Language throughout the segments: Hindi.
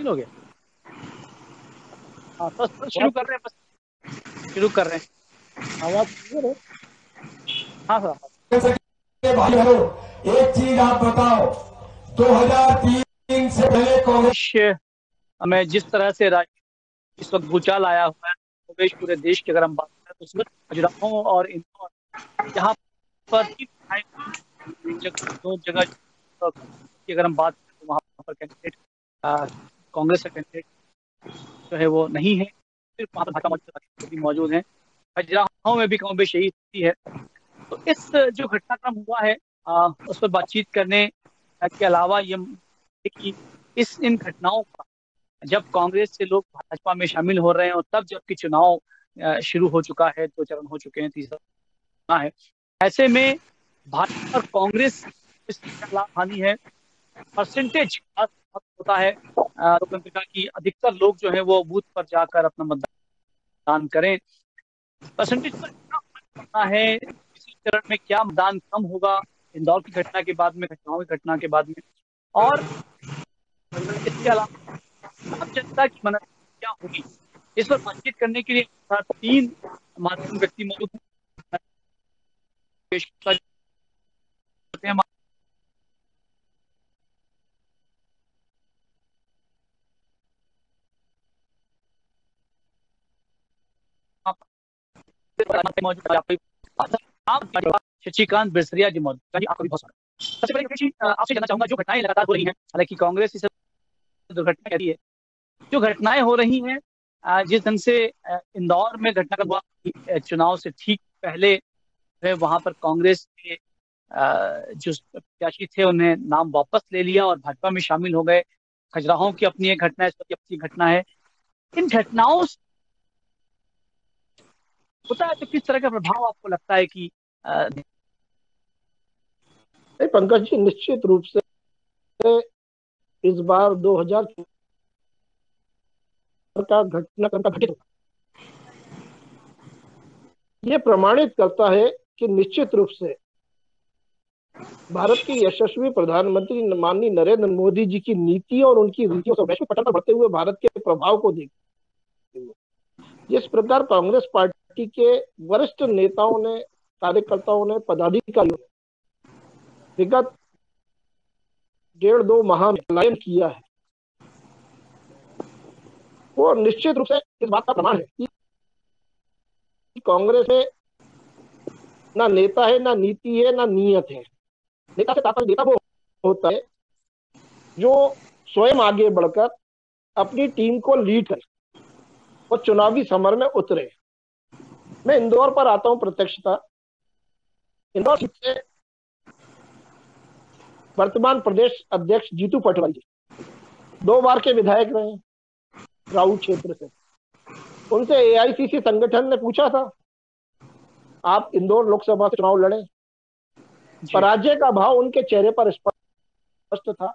तीन हो गया। हाँ तो शुरू कर रहे हैं, बस शुरू कर रहे हैं। आवाज क्लियर है? हाँ सर। भाई बहनों, एक चीज आप बताओ, 2003 से पहले कांग्रेस में जिस तरह से इस वक्त भूचाल आया हुआ है, तो देश पूरे देश की अगर हम बात करें तो इस वक्त खजुराहो और इंदौर, यहाँ पर एक जगह दो जगह की अगर हम बात करें तो वहाँ पर कैंडिडेट कांग्रेस का कैंडिडेट जो है वो नहीं है, सिर्फ वहाँ पर भाजपा भी मौजूद है। खजुराहो में भी कम बेश यही स्थिति है। तो इस जो घटनाक्रम हुआ है उस पर बातचीत करने के अलावा ये कि इन घटनाओं का जब कांग्रेस से लोग भाजपा में शामिल हो रहे हैं और तब जबकि चुनाव शुरू हो चुका है, 2 चरण हो चुके हैं, तीसरा है, ऐसे में भाजपा और कांग्रेस क्या लाभ हानि है, परसेंटेज होता है लोकतंत्र की, अधिकतर लोग जो है वो बूथ पर जाकर अपना मतदान करें, परसेंटेज पर क्या फर्क पड़ता है, इसी चरण में क्या मतदान कम होगा इंदौर की घटना के बाद में, घटनाओं की घटना के बाद में, और इसके अलावा आम जनता की मनोदशा क्या होगी, इस पर बातचीत करने के लिए 3 महत्वपूर्ण व्यक्ति मौजूद हैं। पेश करते हैं शशिकांत बिरसरिया जी मौजूद, आपको भी बहुत स्वागत। सबसे पहले आपसे जानना चाहूंगा, जो घटनाएं लगातार हो रही हैं, हालांकि कांग्रेस इसे दुर्घटना कह रही है, जो घटनाएं हो रही हैं, जिस ढंग से इंदौर में घटना हुआ, चुनाव से ठीक पहले वहां पर कांग्रेस के जो प्रत्याशी थे उन्हें नाम वापस ले लिया और भाजपा में शामिल हो गए। खजुराहो की अपनी एक घटना है, इस पर अपनी घटना है। इन घटनाओं से होता है तो किस तरह का प्रभाव आपको लगता है कि पंकज जी, निश्चित रूप से इस बार 2000 का घटनाक्रम घटित हुआ, ये प्रमाणित करता है कि निश्चित रूप से भारत के यशस्वी प्रधानमंत्री माननीय नरेंद्र मोदी जी की नीति और उनकी रीतियों से वैश्विक पटल पर बढ़ते हुए भारत के प्रभाव को देखते हुए जिस प्रकार कांग्रेस पार्टी के वरिष्ठ नेताओं ने, कार्यकर्ताओं ने, पदाधिकारियों ने विगत 1.5-2 माह में पलायन किया है, वो निश्चित रूप से इस बात का प्रमाण है कि कांग्रेस में ना नेता है, ना नीति है, ना नीयत है। नेता से ताकत नेता वो होता है जो स्वयं आगे बढ़कर अपनी टीम को लीड करे और चुनावी समर में उतरे। मैं इंदौर पर आता हूं प्रत्यक्षता। इंदौर सीट से वर्तमान प्रदेश अध्यक्ष जीतू पटवारी जी 2 बार के विधायक रहे राउत क्षेत्र से। उनसे एआईसीसी संगठन ने पूछा था, आप इंदौर लोकसभा से चुनाव लड़े? पराजय का भाव उनके चेहरे पर स्पष्ट था,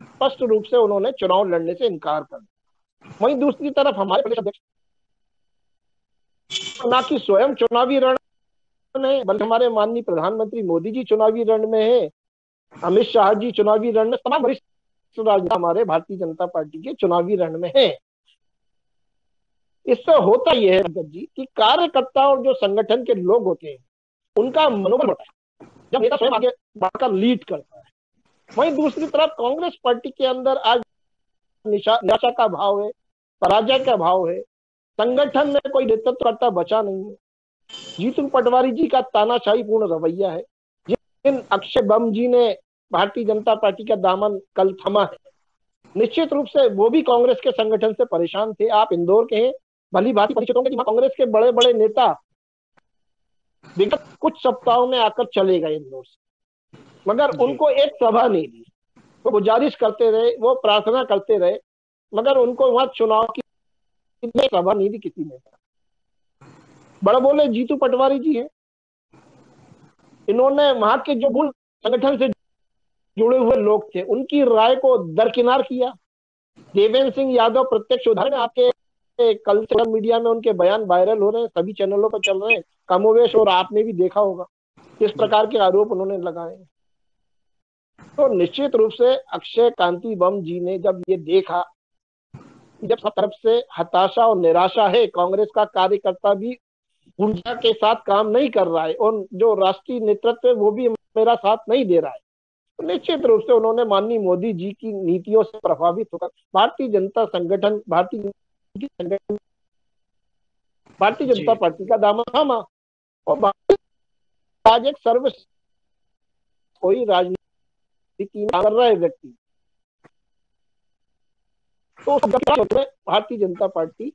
स्पष्ट रूप से उन्होंने चुनाव लड़ने से इनकार कर दिया। वहीं दूसरी तरफ हमारे प्रदेश अध्यक्ष ना कि स्वयं चुनावी रण में, बल्कि हमारे माननीय प्रधानमंत्री मोदी जी चुनावी रण में है, अमित शाह जी चुनावी रण में, तमाम वरिष्ठ राजनेता हमारे भारतीय जनता पार्टी के चुनावी रण में है। इससे होता यह है जी कि कार्यकर्ता और जो संगठन के लोग होते हैं उनका मनोबल बढ़ता है जब नेता स्वयं आगे बढ़कर लीड करता है। वहीं दूसरी तरफ कांग्रेस पार्टी के अंदर आज निराशा का भाव है, पराजय का भाव है, संगठन में कोई नेतृत्वकर्ता बचा नहीं है। जीतू पटवारी जी का तानाशाही पूर्ण रवैया है। जिन अक्षय बम जी ने भारतीय जनता पार्टी का दामन कल थमा है, निश्चित रूप से वो भी कांग्रेस के संगठन से परेशान थे। आप इंदौर के हैं, भली भांति परिचित होंगे कि कांग्रेस के बड़े बड़े नेता विगत कुछ सप्ताहों में आकर चले गए इंदौर से, मगर उनको एक सभा नहीं दी। वो गुजारिश करते रहे, वो प्रार्थना करते रहे, मगर उनको वहां चुनाव की सभा नहीं दी किसी ने। बड़ा बोले जीतू पटवारी जी हैं, इन्होंने वहां के जो मूल संगठन से जुड़े हुए लोग थे उनकी राय को दरकिनार किया। देवेंद्र सिंह यादव प्रत्यक्ष उदाहरण, आपके कल सोशल मीडिया में उनके बयान वायरल हो रहे हैं, सभी चैनलों पर चल रहे हैं कमोवेश, और आपने भी देखा होगा किस प्रकार के आरोप उन्होंने लगाए। तो निश्चित रूप से अक्षय कांति बम जी ने जब ये देखा जब सब तरफ से हताशा और निराशा है, कांग्रेस का कार्यकर्ता भी ऊर्जा के साथ काम नहीं कर रहा है और जो राष्ट्रीय नेतृत्व है वो भी मेरा साथ नहीं दे रहा है, तो निश्चित रूप से उन्होंने माननीय मोदी जी की नीतियों से प्रभावित होकर भारतीय जनता पार्टी का दामन थामा और आज एक सर्व कोई राजनीति कर रहा है व्यक्ति, तो Bharatiya Janata party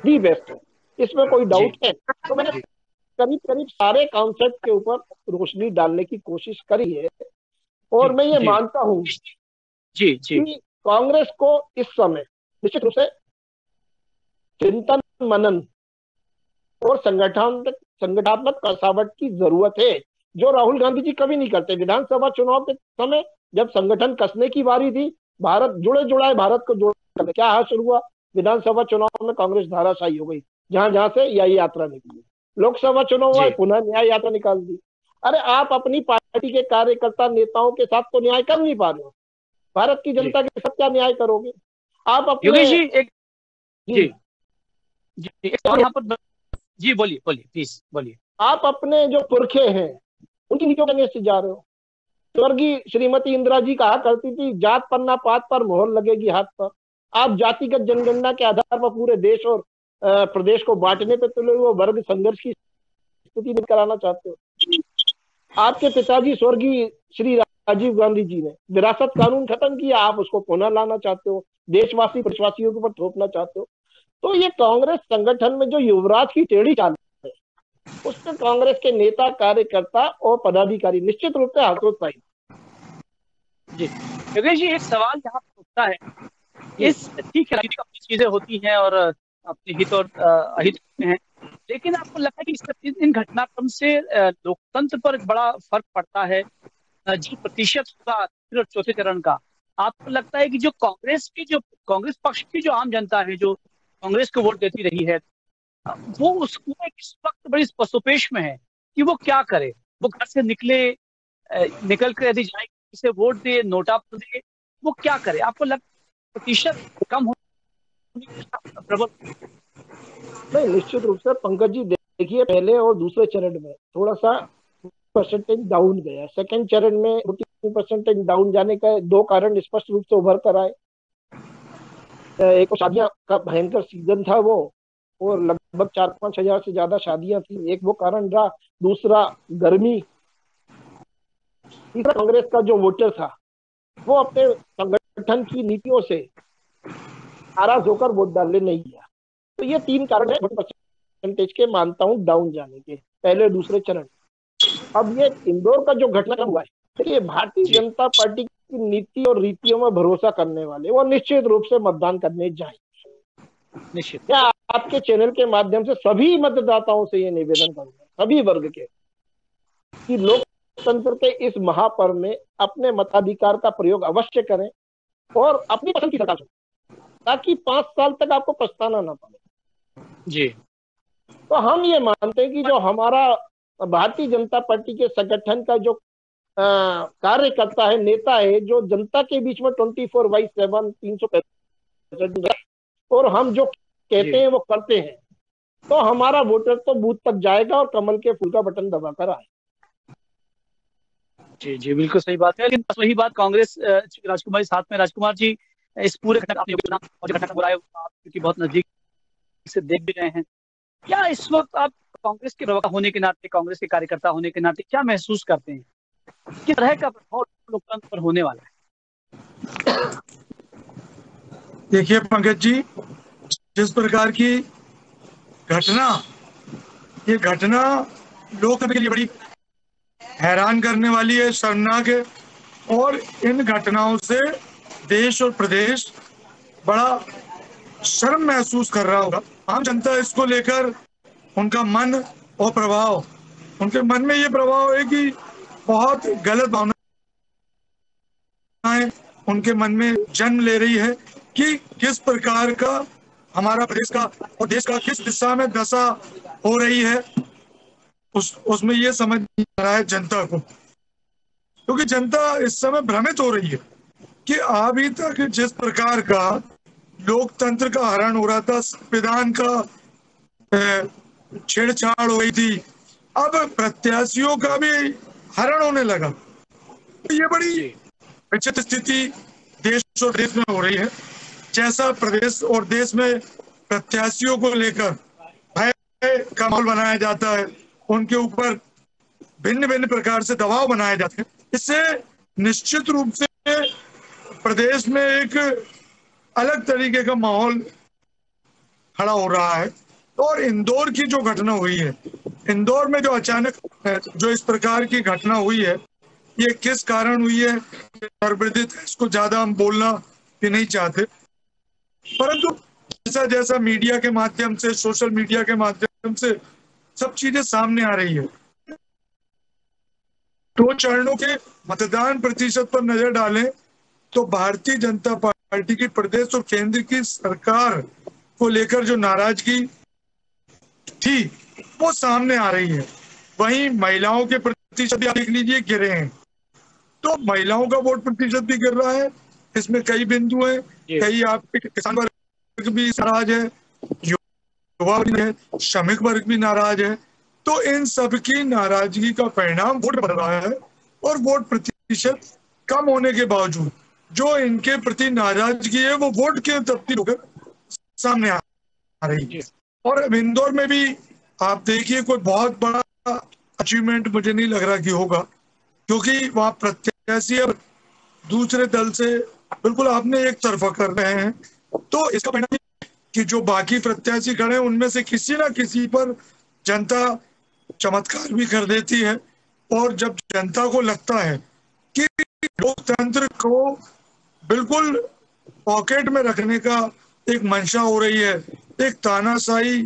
the best है, इसमें कोई डाउट है। तो मैंने करीब करीब सारे कॉन्सेप्ट के ऊपर रोशनी डालने की कोशिश करी है और मैं ये मानता हूँ कि कांग्रेस को इस समय निश्चित रूप से चिंतन मनन और संगठनात्मक कसावट की जरूरत है, जो राहुल गांधी जी कभी नहीं करते। विधानसभा चुनाव के समय जब संगठन कसने की बारी थी, भारत जुड़ाए भारत को जोड़ने, क्या हासिल हुआ? विधानसभा चुनाव में कांग्रेस धाराशायी हो गई, जहां से न्याय यात्रा निकली। लोकसभा चुनाव हुआ, पुनः न्याय यात्रा निकाल दी। अरे आप अपनी पार्टी के कार्यकर्ता नेताओं के साथ तो न्याय कर नहीं पा रहे हो, भारत की जनता के साथ क्या न्याय करोगे आप? अपने बोलिए प्लीज बोलिए। आप अपने जो पुरखे हैं उनकी नीतियों करने से जा रहे हो। स्वर्गीय श्रीमती इंदिरा जी कहा करती थी, जात पन्ना पात पर मोहर लगेगी हाथ पर। आप जातिगत जनगणना के आधार पर पूरे देश और प्रदेश को बांटने पे तुले हुए वर्ग संघर्ष की स्थिति नहीं कराना चाहते हो। आपके पिताजी स्वर्गीय श्री राजीव गांधी जी ने विरासत कानून खत्म किया, आप उसको पुनः लाना चाहते हो, देशवासी प्रदेशवासियों के ऊपर थोपना चाहते हो। तो ये कांग्रेस संगठन में जो युवराज की टेढ़ी चाल है, उसमें कांग्रेस के नेता, कार्यकर्ता और पदाधिकारी निश्चित रूप से हतोत्साहित। जी योगेश जी, एक सवाल यहाँ पर उठता है, इस ठीक है अपनी चीजें होती हैं और अपने हित और अहित में हैं, लेकिन आपको लगता है कि इन घटनाक्रम से लोकतंत्र पर बड़ा फर्क पड़ता है? जो प्रतिशत होगा तीसरे और चौथे चरण का, आपको लगता है कि जो कांग्रेस पक्ष की जो आम जनता है, जो कांग्रेस को वोट देती रही है, वो उसको इस वक्त बड़ी पसोपेश में है कि वो क्या करे? वो घर से निकल कर यदि जाए, किसे वोट दे, नोटा पर दे, वो क्या करे? आपको लगता है प्रतिशत कम हो? नहीं, निश्चित रूप से पंकज जी, देखिए पहले और दूसरे चरण में थोड़ा सा परसेंटेज डाउन गया। सेकंड चरण में 40% डाउन जाने का दो कारण स्पष्ट रूप से उभर कर आए। एक शादियां का भयंकर सीजन था वो, और लगभग 4-5 हजार से ज्यादा शादियां थी, एक वो कारण रहा। दूसरा गर्मी। तीसरा कांग्रेस का जो वोटर था वो अपने संगठन की नीतियों से नाराज होकर वोट डालने नहीं गया। तो ये तीन कारण है परसेंटेज के, मानता हूं, डाउन जाने के, पहले दूसरे चरण। अब ये इंदौर का जो घटनाक्रम हुआ है, देखिए भारतीय जनता पार्टी की नीति और रीतियों में भरोसा करने वाले वो निश्चित रूप से मतदान करने जाएंगे। निश्चित। क्या आपके चैनल के माध्यम से सभी मतदाताओं से ये निवेदन करूंगा, सभी वर्ग के, कि लोकतंत्र के इस महापर्व में अपने मताधिकार का प्रयोग अवश्य करें और अपनी पसंद की सरकार चुनें, ताकि 5 साल तक आपको पछताना ना पड़े। जी। तो हम ये मानते हैं कि जो हमारा भारतीय जनता पार्टी के संगठन का जो कार्यकर्ता है, नेता है, जो जनता के बीच में 24/7 365 और हम जो कहते हैं वो करते हैं, तो हमारा वोटर तो बूथ तक जाएगा और कमल के फूल का बटन दबाकर आए। जी जी, बिल्कुल सही बात है। लेकिन वही बात कांग्रेस, राजकुमार साथ में, राजकुमार जी, इस पूरे घटना क्योंकि बहुत नजदीक से देख भी रहे हैं, क्या इस वक्त आप कांग्रेस के प्रवक्ता होने के नाते, कांग्रेस के कार्यकर्ता होने के नाते क्या महसूस करते हैं? किस तरह का प्रभाव लोकतंत्र पर होने वाला है? देखिए पंकज जी, जिस प्रकार की ये घटना लोकतंत्र के लिए बड़ी हैरान करने वाली है, शर्मनाक है, और इन घटनाओं से देश और प्रदेश बड़ा शर्म महसूस कर रहा होगा। आम जनता इसको लेकर उनका मन और प्रभाव, उनके मन में ये प्रभाव है कि बहुत गलत भावनाएं उनके मन में जन्म ले रही है कि किस प्रकार का हमारा प्रदेश का और देश का किस दिशा में दशा हो रही है। उसमें ये समझ नहीं आ रहा है जनता को, क्योंकि जनता इस समय भ्रमित हो रही है कि अभी तक जिस प्रकार का लोकतंत्र का हरण हो रहा था, संविधान का छेड़छाड़ हो गई थी, अब प्रत्याशियों का भी हरण होने लगा। ये बड़ी विचित्र स्थिति देश और देश में हो रही है। जैसा प्रदेश और देश में प्रत्याशियों को लेकर भय का माहौल बनाया जाता है, उनके ऊपर भिन्न भिन्न प्रकार से दबाव बनाए जाते हैं, इससे निश्चित रूप से प्रदेश में एक अलग तरीके का माहौल खड़ा हो रहा है। और इंदौर की जो घटना हुई है, इंदौर में जो अचानक जो इस प्रकार की घटना हुई है, ये किस कारण हुई है सर्वविदित है, इसको ज्यादा हम बोलना भी नहीं चाहते, परंतु जैसा जैसा मीडिया के माध्यम से, सोशल मीडिया के माध्यम से सब चीजें सामने आ रही है, 2 चरणों के मतदान प्रतिशत पर नजर डालें तो भारतीय जनता पार्टी की प्रदेश और केंद्र की सरकार को लेकर जो नाराजगी थी वो सामने आ रही है। वहीं महिलाओं के प्रतिशत भी आप देख लीजिए गिरे हैं, तो महिलाओं का वोट प्रतिशत भी गिर रहा है। इसमें कई बिंदु हैं, कई आपके किसान वर्ग भी नाराज है, युवा वर्ग है, श्रमिक वर्ग भी नाराज है, तो इन सब की नाराजगी का परिणाम वोट बढ़ रहा है। और वोट प्रतिशत कम होने के बावजूद जो इनके प्रति नाराजगी है वो वोट के तब्दील होकर सामने आ रही है। और अब इंदौर में भी आप देखिए कोई बहुत बड़ा अचीवमेंट मुझे नहीं लग रहा कि होगा, क्योंकि वहां प्रत्याशी अब दूसरे दल से बिल्कुल आपने एक तरफा कर रहे हैं, तो इसका परिणाम कि जो बाकी प्रत्याशी खड़े हैं उनमें से किसी ना किसी पर जनता चमत्कार भी कर देती है। और जब जनता को लगता है कि लोकतंत्र को बिल्कुल पॉकेट में रखने का एक मंशा हो रही है, एक तानाशाही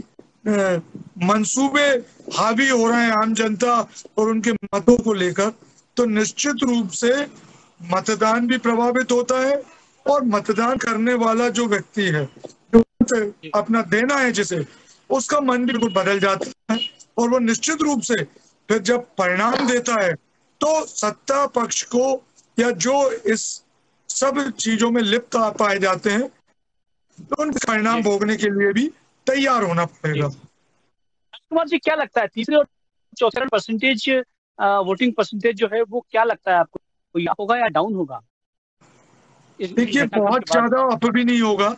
मंसूबे हावी हो रहे हैं आम जनता और उनके मतों को लेकर, तो निश्चित रूप से मतदान भी प्रभावित होता है और मतदान करने वाला जो व्यक्ति है, जो अपना देना है जिसे, उसका मन भी बिल्कुल बदल जाता है। और वो निश्चित रूप से फिर जब परिणाम देता है तो सत्ता पक्ष को या जो इस सब चीजों में लिप्त पाए जाते हैं तो उन परिणाम भोगने के लिए भी तैयार होना पड़ेगा। कुमार जी, क्या लगता है तीसरे और चौथे परसेंटेज वोटिंग परसेंटेज जो है वो क्या लगता है आपको, कोई अप होगा या डाउन होगा? देखिए बहुत ज्यादा अप भी नहीं होगा,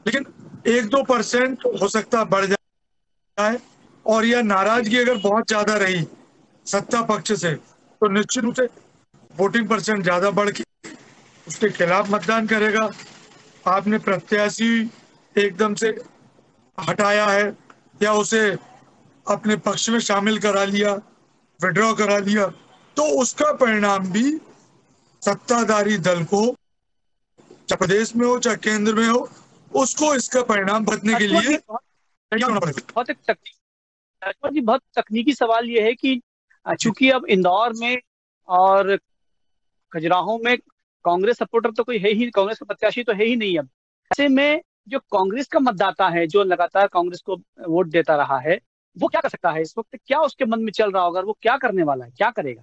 लेकिन 1-2% हो सकता है बढ़ जाए। और यह नाराजगी अगर बहुत ज्यादा रही सत्ता पक्ष से तो निश्चित रूप से वोटिंग परसेंट ज्यादा बढ़ के उसके खिलाफ मतदान करेगा। आपने प्रत्याशी एकदम से हटाया है या उसे अपने पक्ष में शामिल करा लिया, विड्रॉ करा लिया, तो उसका परिणाम भी सत्ताधारी दल को, चाहे प्रदेश में हो चाहे केंद्र में हो, उसको इसका परिणाम भरने के लिए तैयार होना पड़ेगा। बहुत तकनीकी सवाल ये है कि चूंकि अब इंदौर में और खजुराहो में कांग्रेस सपोर्टर तो कोई है ही, कांग्रेस का प्रत्याशी तो है ही नहीं। अब ऐसे में जो कांग्रेस का मतदाता है जो लगातार कांग्रेस को वोट देता रहा है, वो क्या कर सकता है इस वक्त? क्या उसके मन में चल रहा होगा, वो क्या करने वाला है, क्या करेगा?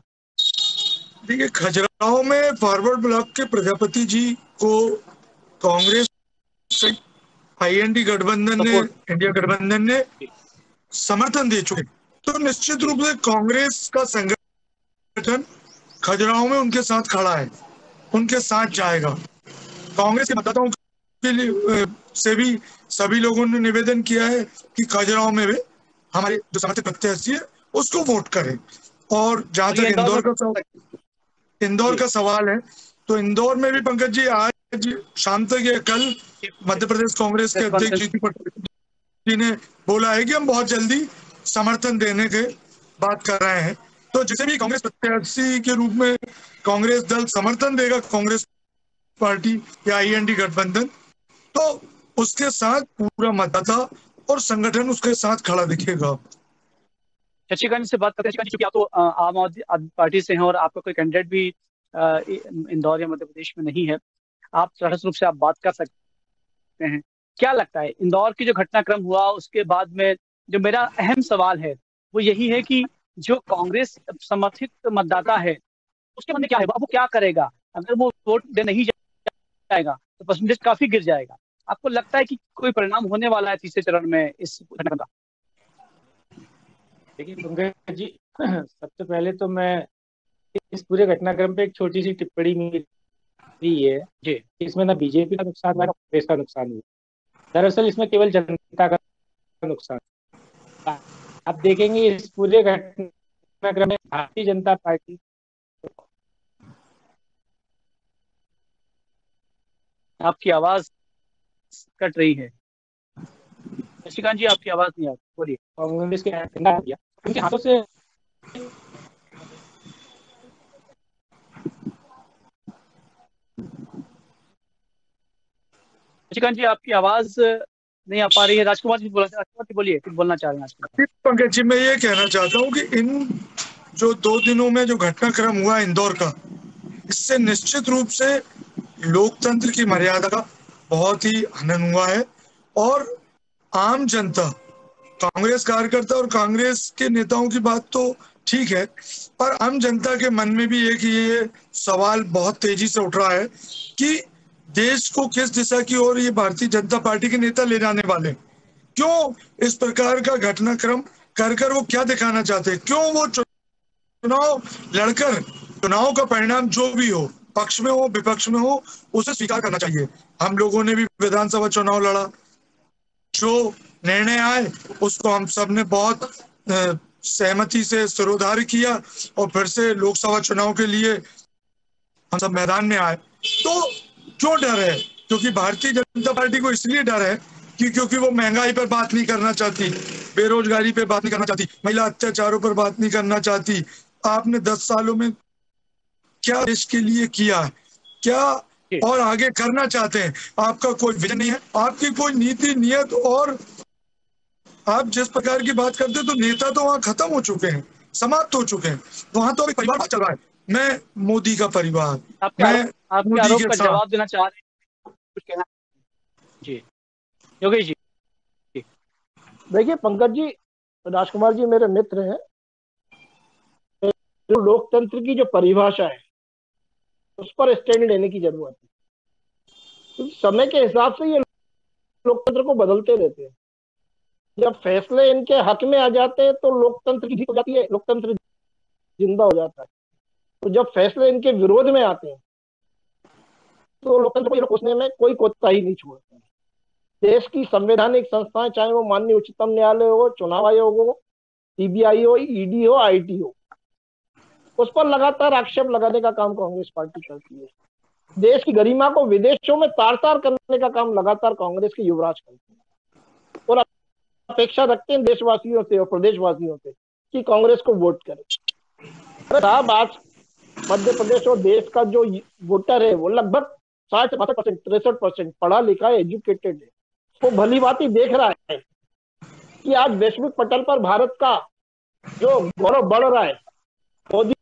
देखिए खजुराहो में फॉरवर्ड ब्लॉक के प्रजापति जी को कांग्रेस IND गठबंधन ने, इंडिया गठबंधन ने समर्थन दे चुके, तो निश्चित रूप से कांग्रेस का संगठन खजुराहो में उनके साथ खड़ा है, उनके साथ जाएगा। कांग्रेस के मतदाताओं के लिए से भी सभी लोगों ने निवेदन किया है कि खजुराहो में वे हमारे जो समर्थित प्रत्याशी है उसको वोट करें। और जहां तक इंदौर का सवाल है, तो इंदौर में भी पंकज जी आज शाम तक या कल मध्य प्रदेश कांग्रेस के अध्यक्ष जीतू पटवारी जी ने बोला है कि हम बहुत जल्दी समर्थन देने के बात कर रहे हैं। तो जिसे भी कांग्रेस प्रत्याशी के रूप में कांग्रेस दल समर्थन देगा कांग्रेस पार्टी या IND गठबंधन, तो उसके साथ पूरा मतदाता और संगठन उसके साथ खड़ा दिखेगा। शशिकांत से बात करते हैं, क्योंकि आप तो आम आदमी पार्टी से हैं और आपका कोई कैंडिडेट भी इंदौर या मध्य प्रदेश में नहीं है, आप सहज रूप से आप बात कर सकते हैं। क्या लगता है इंदौर की जो घटनाक्रम हुआ उसके बाद में, जो मेरा अहम सवाल है वो यही है कि जो कांग्रेस समर्थित मतदाता है उसके मन में क्या है, वो क्या करेगा? अगर वो वोट दे नहीं जाएगा तो परसेंटेज काफी गिर जाएगा। आपको लगता है कि कोई परिणाम होने वाला है तीसरे चरण में इस घटना का? देखिए पंकज जी, सबसे पहले तो मैं इस पूरे घटनाक्रम पे एक छोटी सी टिप्पणी मेरी है। जी इसमें ना बीजेपी का नुकसान हुआ ना कांग्रेस का नुकसान हुआ। दरअसल इसमें केवल जनता का नुकसान। आप देखेंगे इस पूरे घटनाक्रम में भारतीय जनता पार्टी, आपकी आवाज कट रही है। शशिकांत जी आपकी आवाज नहीं आ रही, बोलिए। कांग्रेस के ठंडा हो गया उनके हाथों से। शशिकांत जी आपकी आवाज नहीं आ पा रही है। राजकुमार जी राजकुमार जी बोलिए, कुछ बोलना चाह रहे हैं आज। पंकज जी, मैं ये कहना चाहता हूँ कि इन जो 2 दिनों में जो घटनाक्रम हुआ इंदौर का, इससे निश्चित रूप से लोकतंत्र की मर्यादा का बहुत ही हनन हुआ है। और आम जनता, कांग्रेस कार्यकर्ता और कांग्रेस के नेताओं की बात तो ठीक है, पर आम जनता के मन में भी एक ये सवाल बहुत तेजी से उठ रहा है कि देश को किस दिशा की ओर ये भारतीय जनता पार्टी के नेता ले जाने वाले, क्यों इस प्रकार का घटनाक्रम कर कर वो क्या दिखाना चाहते हैं, क्यों वो चुनाव लड़कर चुनाव का परिणाम जो भी हो, पक्ष में हो विपक्ष में हो, उसे स्वीकार करना चाहिए। हम लोगों ने भी विधानसभा चुनाव लड़ा, जो निर्णय आए उसको हम सब ने बहुत सहमति से सिरोधार्य किया और फिर से लोकसभा चुनाव के लिए हम सब मैदान में आए। तो क्यों डर है? क्योंकि भारतीय जनता पार्टी को इसलिए डर है कि क्योंकि वो महंगाई पर बात नहीं करना चाहती, बेरोजगारी पे बात नहीं करना चाहती, महिला अत्याचारों पर बात नहीं करना चाहती। आपने 10 सालों में क्या देश के लिए किया, क्या और आगे करना चाहते हैं? आपका कोई विजन नहीं है, आपकी कोई नीति नियत, और आप जिस प्रकार की बात करते हैं तो नेता तो वहां खत्म हो चुके हैं, समाप्त हो चुके हैं। वहां तो अभी परिवार चल रहा है, मैं मोदी का परिवार, आपके आरोप का जवाब देना चाह रहे हैं, कुछ कहना? जी योगेश जी। देखिए पंकज जी, राजकुमार जी मेरे मित्र हैं। जो लोकतंत्र की जो परिभाषा है उस पर स्टैंड लेने की जरूरत है, क्योंकि समय के हिसाब से ये लोकतंत्र को बदलते रहते हैं। जब फैसले इनके हक में आ जाते हैं तो लोकतंत्र की जीत हो जाती है, लोकतंत्र जिंदा हो जाता है। तो जब फैसले इनके विरोध में आते हैं तो लोकतंत्र को ये पूछने में कोई कोताही नहीं छोड़ते। देश की संवैधानिक संस्थाएं, चाहे वो माननीय उच्चतम न्यायालय हो, चुनाव आयोग हो, सीबीआई हो, ईडी हो, आईटी हो, उस पर लगातार आक्षेप लगाने का काम कांग्रेस पार्टी करती है। देश की गरिमा को विदेशों में तार तार करने का काम लगातार कांग्रेस के युवराज करते हैं और अपेक्षा रखते हैं देशवासियों से और प्रदेशवासियों से कि कांग्रेस को वोट करें। साहब, आज मध्य प्रदेश और देश का जो वोटर है वो लगभग 60-62%, 63% पढ़ा लिखा है, एजुकेटेड है। वो भली बात ही देख रहा है कि आज वैश्विक पटल पर भारत का जो गौरव बढ़ रहा है मोदी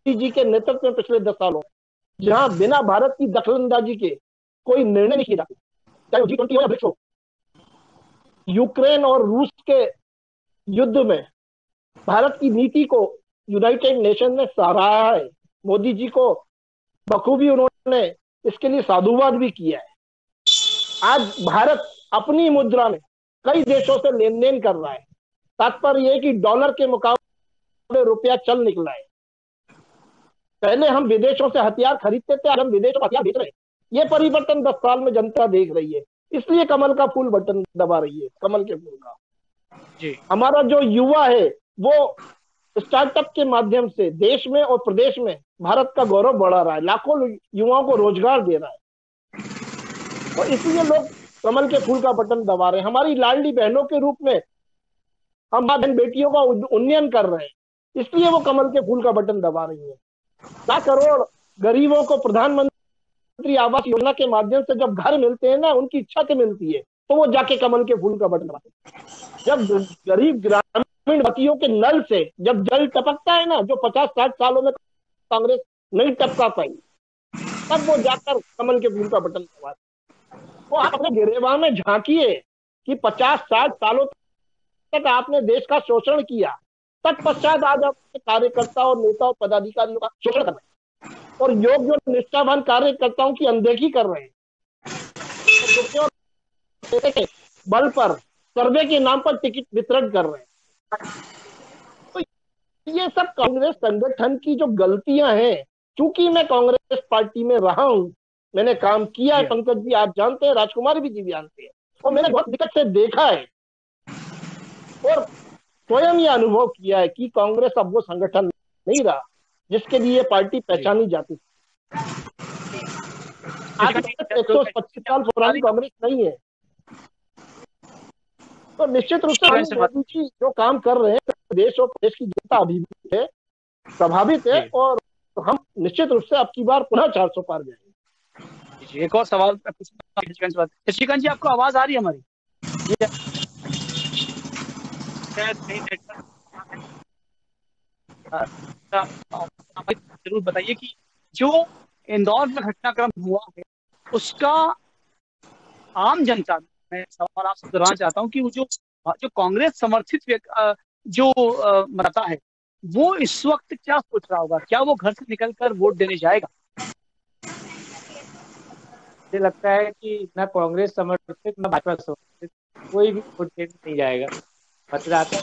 जी के नेतृत्व में पिछले 10 सालों, जहां बिना भारत की दखलंदाजी के कोई निर्णय नहीं किया, चाहे G20 हो या ब्रिक्स हो। यूक्रेन और रूस के युद्ध में भारत की नीति को यूनाइटेड नेशन ने सराहा है। मोदी जी को बखूबी उन्होंने इसके लिए साधुवाद भी किया है। आज भारत अपनी मुद्रा में कई देशों से लेन देन कर रहा है। तात्पर्य यह कि डॉलर के मुकाबले रुपया चल निकला है। पहले हम विदेशों से हथियार खरीदते थे, आज हम विदेशों में हथियार बेच रहे हैं। ये परिवर्तन 10 साल में जनता देख रही है, इसलिए कमल का फूल बटन दबा रही है, कमल के फूल का। जी। हमारा जो युवा है वो स्टार्टअप के माध्यम से देश में और प्रदेश में भारत का गौरव बढ़ा रहा है, लाखों युवाओं को रोजगार दे रहा है, और इसलिए लोग कमल के फूल का बटन दबा रहे हैं। हमारी लाडली बहनों के रूप में हम बहन बेटियों का उन्नयन कर रहे हैं, इसलिए वो कमल के फूल का बटन दबा रही है। 1 करोड़ गरीबों को प्रधानमंत्री आवास योजना के माध्यम से जब घर मिलते हैं ना, उनकी इच्छा से मिलती है, तो वो जाके कमल के फूल का बटन दबाते हैं। जब गरीब ग्रामीण बच्चियों के नल से जब जल टपकता है ना, जो 50-60 सालों में कांग्रेस नहीं टपका पाई, तब वो जाकर कमल के फूल का बटन दबाते। तो आप अपने गिरेबान में झांकिए कि 50-60 सालों तक आपने देश का शोषण किया, तत्पश्चात आज अपने कार्यकर्ता और नेता और पदाधिकारियों का शोषण कर रहे हैं और योग्य और निष्ठावान कार्यकर्ताओं की अनदेखी कर रहे हैं। और पैसे के बल पर सर्वे के नाम पर टिकट वितरण कर रहे हैं। तो ये सब कांग्रेस संगठन की जो गलतियां हैं, चूंकि मैं कांग्रेस पार्टी में रहा हूं, मैंने काम किया है, पंकज जी आप जानते हैं, राजकुमार भी जी जानते हैं, और मैंने बहुत दिक्कत से देखा है और स्वयं ये अनुभव किया है कि कांग्रेस अब वो संगठन नहीं रहा जिसके लिए पार्टी पहचानी जाती थी। आज 125 साल पुरानी कांग्रेस नहीं है। तो निश्चित रूप से मोदी जी जो काम कर रहे हैं, देश और प्रदेश की जनता अभी भी है, प्रभावित है, और हम निश्चित रूप से अब की बार पुनः 400 पार जाएंगे। एक और सवाल शशिकांत जी, आपको आवाज आ रही है हमारी? जरूर बताइए कि जो इंदौर में घटनाक्रम हुआ है उसका आम जनता, मैं सवाल आपसे दोहराना चाहता हूँ कि वो जो कांग्रेस समर्थित जो मतदाता है वो इस वक्त क्या सोच रहा होगा? क्या वो घर से निकलकर वोट देने जाएगा? मुझे लगता है कि ना कांग्रेस समर्थित ना भाजपा समर्थित कोई भी वोट देने नहीं जाएगा। मतदाता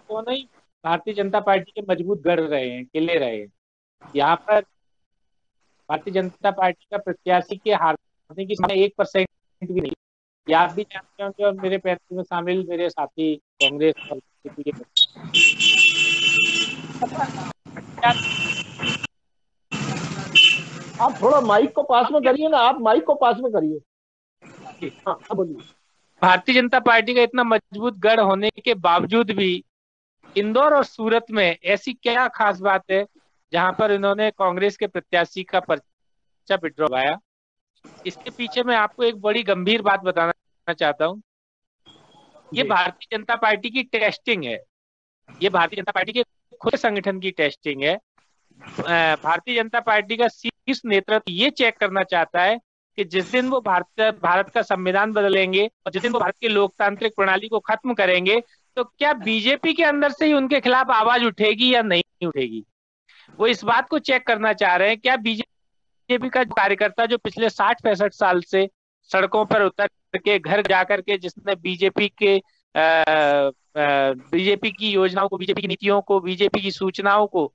दोनों ही भारतीय जनता पार्टी के मजबूत गढ़ रहे हैं, किले रहे हैं। यहाँ पर भारतीय जनता पार्टी का प्रत्याशी के हारने की संभावना 1% भी नहीं। ये आप भी जानते होंगे और मेरे पैनल में शामिल मेरे साथी कांग्रेस और बीजेपी के आप थोड़ा माइक को पास में करिए ना, आप माइक को पास में करिए। हाँ, बोलिए। भारतीय जनता पार्टी का इतना मजबूत गढ़ होने के बावजूद भी इंदौर और सूरत में ऐसी क्या खास बात है जहां पर इन्होंने कांग्रेस के प्रत्याशी का पर्चा विड्रॉ कराया? इसके पीछे मैं आपको एक बड़ी गंभीर बात बताना चाहता हूं। ये भारतीय जनता पार्टी की टेस्टिंग है। ये भारतीय जनता पार्टी के खुद संगठन की टेस्टिंग है। भारतीय जनता पार्टी का शीर्ष नेतृत्व ये चेक करना चाहता है कि जिस दिन वो भारत का संविधान बदलेंगे और जिस दिन वो भारत की लोकतांत्रिक प्रणाली को खत्म करेंगे तो क्या बीजेपी के अंदर से ही उनके खिलाफ आवाज उठेगी या नहीं उठेगी। वो इस बात को चेक करना चाह रहे हैं क्या बीजेपी का कार्यकर्ता जो पिछले 60-65 साल से सड़कों पर उतर के घर जाकर के जिसने बीजेपी की योजनाओं को, बीजेपी की नीतियों को, बीजेपी की सूचनाओं को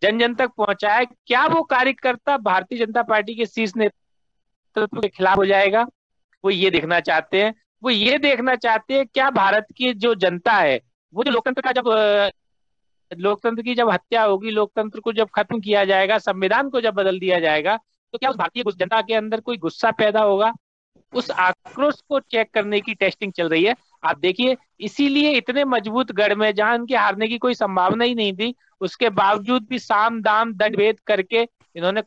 जन जन तक पहुंचाया, क्या वो कार्यकर्ता भारतीय जनता पार्टी के शीर्ष नेतृत्व के खिलाफ हो जाएगा? वो ये देखना चाहते हैं। वो ये देखना चाहते हैं क्या भारत की जो जनता है वो जो लोकतंत्र की जब हत्या होगी, लोकतंत्र को जब खत्म किया जाएगा, संविधान को जब बदल दिया जाएगा तो क्या उस भारतीय जनता के अंदर कोई गुस्सा पैदा होगा? उस आक्रोश को चेक करने की टेस्टिंग चल रही है। आप देखिए, इसीलिए इतने मजबूत गढ़ में जहां इनके हारने की कोई संभावना ही नहीं थी, उसके बावजूद भी साम दाम दंड भेद करके इन्होंने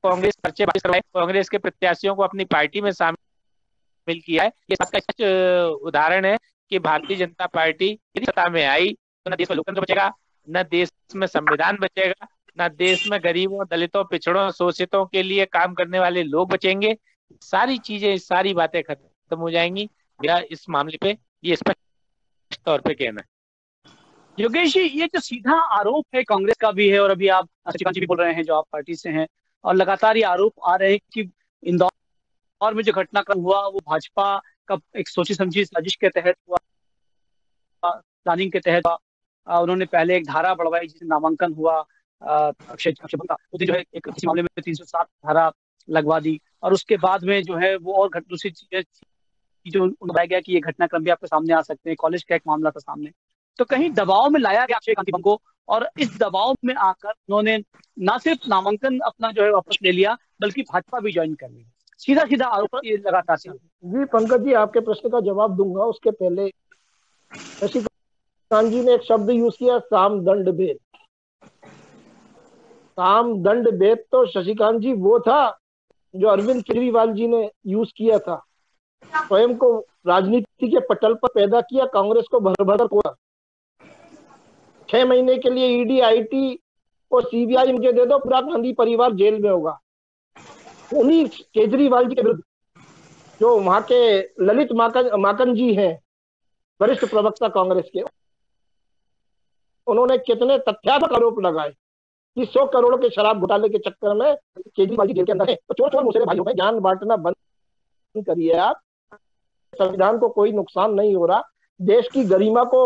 कांग्रेस पर्चे करवाए, कांग्रेस के प्रत्याशियों को अपनी पार्टी में शामिल किया है। ये सच उदाहरण है कि भारतीय जनता पार्टी यदि सत्ता में आई तो न देश में लोकतंत्र बचेगा, न देश में संविधान बचेगा, न देश में गरीबों, दलितों, पिछड़ों, शोषितों के लिए काम करने वाले लोग बचेंगे। सारी चीजें, सारी बातें खत्म हो जाएंगी। मेरा इस मामले पे ये स्पष्ट तौर पे कहना है। योगेश जी, ये जो सीधा आरोप है कांग्रेस का भी है और अभी आप शशिकांत जी भी बोल रहे हैं जो आप पार्टी से हैं, और लगातार ये आरोप आ रहे हैं कि इंदौर में जो घटनाक्रम हुआ वो भाजपा का एक सोची समझी साजिश के तहत हुआ, प्लानिंग के तहत हुआ। उन्होंने पहले एक धारा बढ़वाई जिससे नामांकन हुआ अक्षय का, जो है एक इस मामले में 307 धारा लगवा दी, और उसके बाद में जो है वो और दूसरी चीजें जो बताया गया कि ये घटनाक्रम भी आपके सामने आ सकते हैं। कॉलेज का एक मामला था सामने, तो कहीं दबाव में लाया गया अक्षय कांति को, और इस दबाव में आकर उन्होंने ना सिर्फ नामांकन अपना जो है वापस ले लिया बल्कि भाजपा भी ज्वाइन कर ली। सीधा सीधा आरोप ये लगातार से। जी पंकज जी, आपके प्रश्न का जवाब दूंगा। उसके पहले शशिकांत जी ने एक शब्द यूज किया, साम दंड भेद। साम दंड भेद तो शशिकांत जी वो था जो अरविंद केजरीवाल जी ने यूज किया था, स्वयं को राजनीति के पटल पर पैदा किया, कांग्रेस को भर भर कर 6 महीने के लिए ईडी, आईटी और सीबीआई मुझे दे दो, पूरा गांधी परिवार जेल में होगा। उन्हीं केजरीवाल जी के विरुद्ध जो वहां के ललित माकन जी हैं, वरिष्ठ प्रवक्ता कांग्रेस के, उन्होंने कितने तथ्यात्मक आरोप लगाए कि 100 करोड़ के शराब घोटाले के चक्कर में केजरीवाल जी जेल के अंदर है। तो चोर चोर मुझे भाइयों में ज्ञान बांटना बंद करिए आप। संविधान को कोई नुकसान नहीं हो रहा, देश की गरिमा को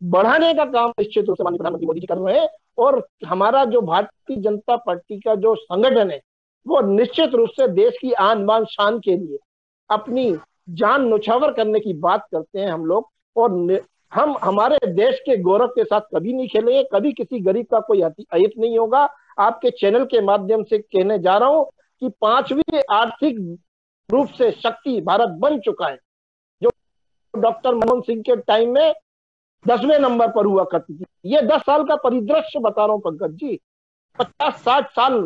बढ़ाने का काम निश्चित रूप से माननीय प्रधानमंत्री मोदी जी कर रहे हैं। और हमारा जो भारतीय जनता पार्टी का जो संगठन है वो निश्चित रूप से देश की आन बान शान के लिए अपनी जान न्यौछावर करने की बात करते हैं हम लोग। और हम हमारे देश के गौरव के साथ कभी नहीं खेलेंगे, कभी किसी गरीब का कोई अहित नहीं होगा। आपके चैनल के माध्यम से कहने जा रहा हूं कि 5वीं आर्थिक रूप से शक्ति भारत बन चुका है, जो डॉक्टर मनमोहन सिंह के टाइम में 10वें नंबर पर हुआ करती थी। ये 10 साल का परिदृश्य बता रहा हूं पंकज जी। 50-60 साल,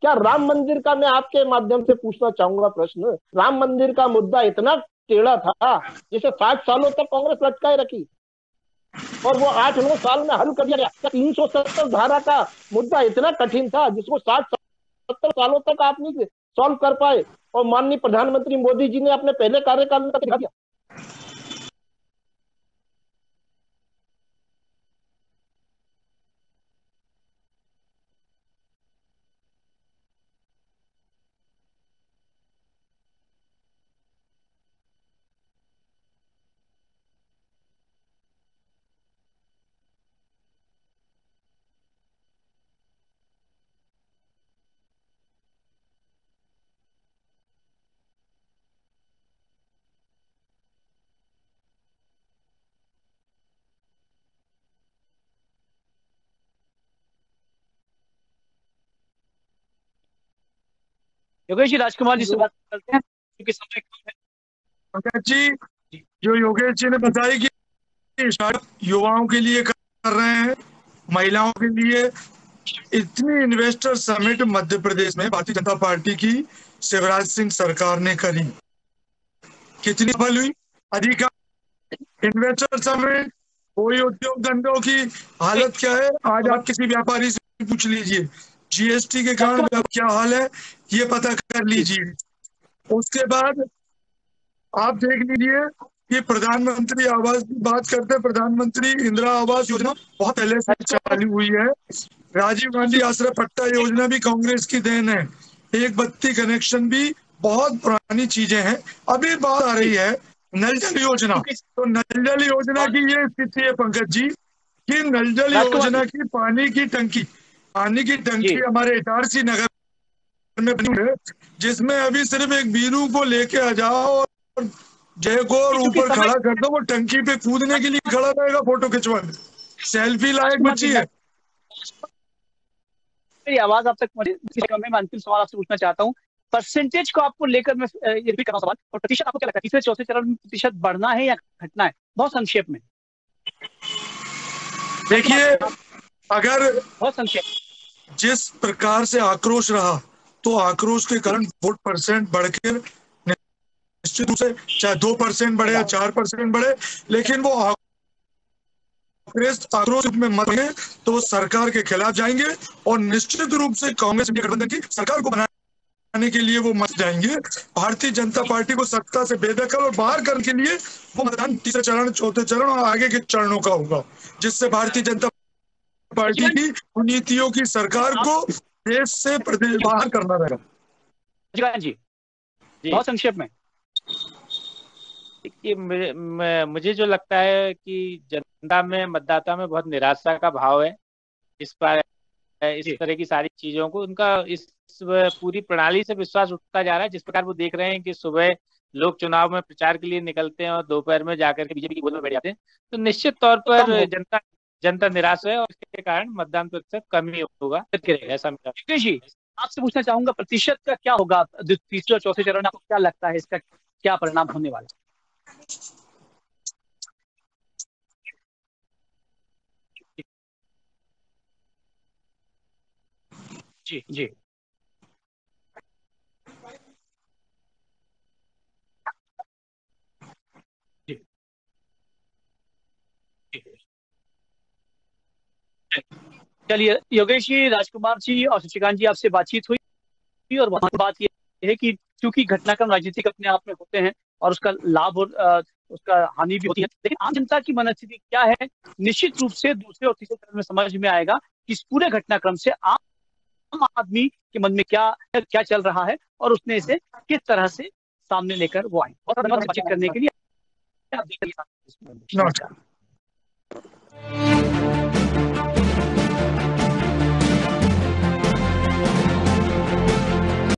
क्या राम मंदिर का, मैं आपके माध्यम से पूछना चाहूंगा प्रश्न, राम मंदिर का मुद्दा इतना टेढ़ा था जिसे 60 सालों तक कांग्रेस लटकाए रखी और वो 8-9 साल में हल कर दिया गया। 370 धारा का मुद्दा इतना कठिन था जिसको 60-70 सालों तक आप नहीं सॉल्व कर पाए और माननीय प्रधानमंत्री मोदी जी ने अपने पहले कार्यकाल में दिखा दिया। योगेश जी, राजकुमार जी से बात करते हैं क्योंकि समय कम है। पंकज जी, जो योगेश जी ने बताया कि स्टार्टअप युवाओं के लिए कर रहे हैं, महिलाओं के लिए, इतनी इन्वेस्टर समिट मध्य प्रदेश में भारतीय जनता पार्टी की शिवराज सिंह सरकार ने करी, कितनी सफल हुई। अधिकांश इन्वेस्टर समिट, कोई उद्योग धंधों की हालत क्या है आज आप किसी व्यापारी से पूछ लीजिए, जीएसटी के कारण क्या हाल है ये पता कर लीजिए। उसके बाद आप देख लीजिए कि प्रधानमंत्री आवास की बात करते हैं, प्रधानमंत्री इंदिरा आवास योजना बहुत पहले से चालू हुई है। राजीव गांधी आश्रय पट्टा योजना भी कांग्रेस की देन है। एक बत्ती कनेक्शन भी बहुत पुरानी चीजें हैं। अभी बात आ रही है नल जल योजना, तो नल जल योजना की ये स्थिति है पंकज जी कि नल जल योजना की पानी की टंकी हमारे इटारसी नगर में बनी है, जिसमें अभी सिर्फ एक बीरू को लेके आ जाओ और जय को और ऊपर खड़ा कर दो, वो टंकी पे कूदने के लिए खड़ा रहेगा, फोटो खिंचवाने, सेल्फी लायक बच्ची है। मेरी आवाज आप तक पहुंचे, मैं अंतिम सवाल आपसे पूछना चाहता हूँ, परसेंटेज को आपको लेकर मैं ये भी कर रहा हूं सवाल, और प्रतिशत आपको क्या लगता है तीसरे चौथे चरण में प्रतिशत बढ़ना है या घटना है, बहुत संक्षेप में। देखिए, अगर बहुत संक्षेप, जिस प्रकार से आक्रोश रहा तो आक्रोश के कारण वोट परसेंट बढ़कर निश्चित रूप से चाहे 2% बढ़े या 4% बढ़े, लेकिन वो आक्रोश में मत बने तो सरकार के खिलाफ जाएंगे और निश्चित रूप से कांग्रेस इंडिया गठबंधन की सरकार को बनाने के लिए वो मत जाएंगे। भारतीय जनता पार्टी को सत्ता से बेदखल और बाहर करने के लिए वो मतदान तीसरे चरण, चौथे चरण और आगे के चरणों का होगा, जिससे भारतीय जनता पार्टी की नीतियों की सरकार को देश से प्रदेश बाहर करना रहेगा। जी बहुत संक्षेप में। देखिए, मुझे जो लगता है कि जनता में, मतदाता में बहुत निराशा का भाव है इस पर, इस तरह की सारी चीजों को, उनका इस पूरी प्रणाली से विश्वास उठता जा रहा है। जिस प्रकार वो देख रहे हैं कि सुबह लोग चुनाव में प्रचार के लिए निकलते हैं और दोपहर में जाकर के बीजेपी की गोद में बैठ जाते हैं, तो निश्चित तौर पर जनता निराश है और इसके कारण मतदान प्रतिशत कम ही होगा, ऐसा मेरा। जी, आपसे पूछना चाहूंगा प्रतिशत का क्या होगा तीसरे और चौथे चरण, आपको क्या लगता है इसका क्या परिणाम होने वाला? जी जी चलिए योगेश जी, राजकुमार जी और शशिकांत जी, आपसे बातचीत हुई और बात ये है कि क्योंकि घटनाक्रम राजनीतिक अपने आप में होते हैं, और उसका लाभ और उसका हानि भी होती है। लेकिन आम जनता की मनस्थिति क्या है, निश्चित रूप से दूसरे और तीसरे चरण में समझ में आएगा कि इस पूरे घटनाक्रम से आम आदमी के मन में क्या क्या चल रहा है और उसने इसे किस तरह से सामने लेकर वो आए। और बातचीत करने के लिए आप देखिए। नमस्कार।